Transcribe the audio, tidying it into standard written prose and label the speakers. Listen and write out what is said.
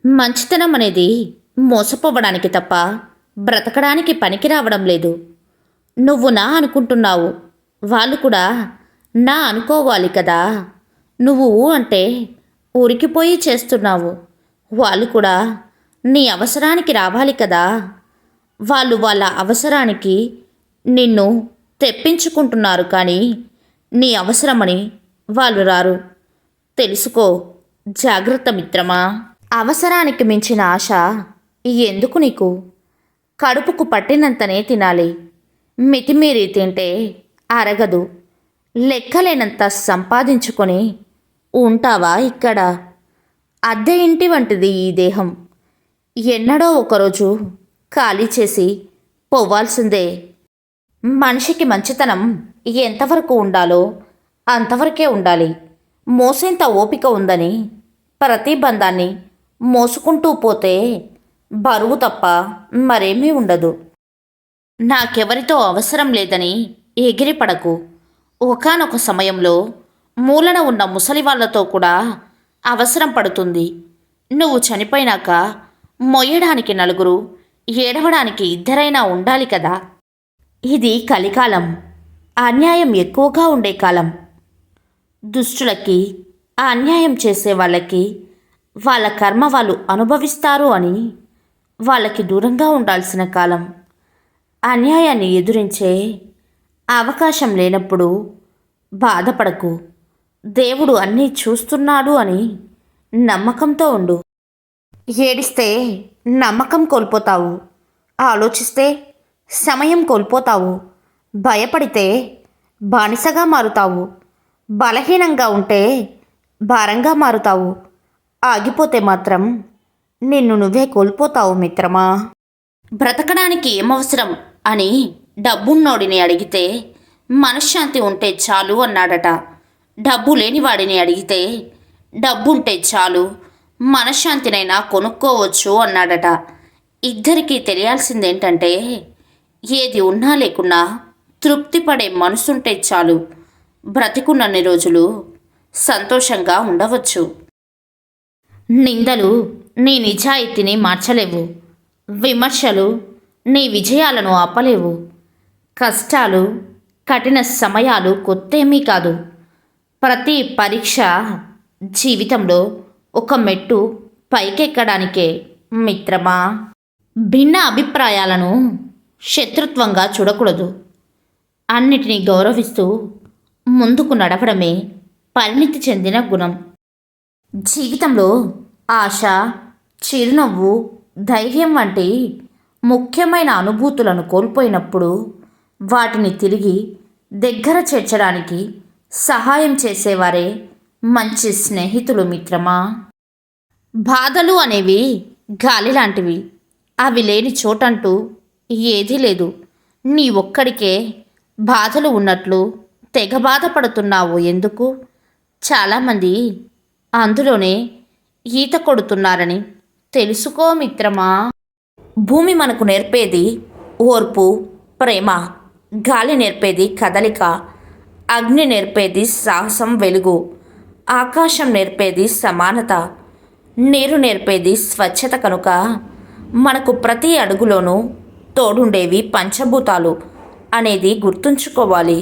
Speaker 1: మంచితనం అనేది మోసపోవడానికి తప్ప బ్రతకడానికి పనికి రావడం లేదు. నువ్వు నా అనుకుంటున్నావు, వాళ్ళు కూడా నా అనుకోవాలి కదా. నువ్వు అంటే ఉరికిపోయి చేస్తున్నావు, వాళ్ళు కూడా నీ అవసరానికి రావాలి కదా. వాళ్ళు వాళ్ళ అవసరానికి నిన్ను తెప్పించుకుంటున్నారు, కానీ నీ అవసరమని వాళ్ళు రారు. తెలుసుకో, జాగ్రత్త మిత్రమా. అవసరానికి మించిన ఆశ ఎందుకు నీకు? కడుపుకు పట్టినంతనే తినాలి. మితిమీరి తింటే అరగదు. లెక్కలేనంత సంపాదించుకొని ఉంటావా ఇక్కడ? అద్దె ఇంటి వంటిది ఈ దేహం. ఎన్నడో ఒకరోజు ఖాళీ చేసి పోవాల్సిందే. మనిషికి మంచితనం ఎంతవరకు ఉండాలో అంతవరకే ఉండాలి. మోసేంత ఓపిక ఉందని ప్రతి బంధాన్ని మోసుకుంటూ పోతే బరువు తప్ప మరేమీ ఉండదు. నాకెవరితో అవసరం లేదని ఎగిరిపడకు. ఒకానొక సమయంలో మూలన ఉన్న ముసలి వాళ్లతో కూడా అవసరం పడుతుంది. నువ్వు చనిపోయినాక మొయ్యడానికి నలుగురు, ఏడవడానికి ఇద్దరైనా ఉండాలి కదా. ఇది కలికాలం, అన్యాయం ఎక్కువగా ఉండే కాలం. దుష్టులకి, ఆ అన్యాయం చేసే వాళ్ళకి వాళ్ళ కర్మ వాళ్ళు అనుభవిస్తారు అని వాళ్ళకి దూరంగా ఉండాల్సిన కాలం. అన్యాయాన్ని ఎదురించే అవకాశం లేనప్పుడు బాధపడకు. దేవుడు అన్నీ చూస్తున్నాడు అని నమ్మకంతో ఉండు. ఏడిస్తే నమ్మకం కోల్పోతావు, ఆలోచిస్తే సమయం కోల్పోతావు, భయపడితే బానిసగా మారుతావు, బలహీనంగా ఉంటే భారంగా మారుతావు, ఆగిపోతే మాత్రం నిన్ను నువ్వే కోల్పోతావు మిత్రమా. బ్రతకడానికి ఏమవసరం అని డబ్బున్నోడిని అడిగితే మనశ్శాంతి ఉంటే చాలు అన్నాడట. డబ్బు లేనివాడిని అడిగితే డబ్బుంటే చాలు, మనశ్శాంతినైనా కొనుక్కోవచ్చు అన్నాడట. ఇద్దరికీ తెలియాల్సిందేంటంటే, ఏది ఉన్నా లేకున్నా తృప్తి పడే మనసుంటే చాలు, బ్రతికున్నన్ని రోజులు సంతోషంగా ఉండవచ్చు. నిందలు నీ నిజాయితీని మార్చలేవు. విమర్శలు నీ విజయాలను ఆపలేవు. కష్టాలు, కఠిన సమయాలు కొత్తేమీ కాదు. ప్రతి పరీక్ష జీవితంలో ఒక మెట్టు పైకెక్కడానికే మిత్రమా. భిన్న అభిప్రాయాలను శత్రుత్వంగా చూడకూడదు. అన్నిటినీ గౌరవిస్తూ ముందుకు నడవడమే పరిణితి చెందిన గుణం. జీవితంలో ఆశ, చిరునవ్వు, ధైర్యం వంటి ముఖ్యమైన అనుభూతులను కోల్పోయినప్పుడు వాటిని తిరిగి దగ్గర చేర్చడానికి సహాయం చేసేవారే మంచి స్నేహితులు మిత్రమా. బాధలు అనేవి గాలి లాంటివి. అవి లేని చోటంటూ ఏదీ లేదు. నీ ఒక్కడికే బాధలు ఉన్నట్లు తెగ బాధపడుతున్నావు ఎందుకు? చాలామంది అందులోనే ఈత కొడుతున్నారని తెలుసుకో మిత్రమా. భూమి మనకు నేర్పేది ఓర్పు, ప్రేమ. గాలి నేర్పేది కదలిక. అగ్ని నేర్పేది సాహసం, వెలుగు. ఆకాశం నేర్పేది సమానత. నీరు నేర్పేది స్వచ్ఛత. కనుక మనకు ప్రతి అడుగులోనూ తోడుండేవి పంచభూతాలు అనేది గుర్తుంచుకోవాలి.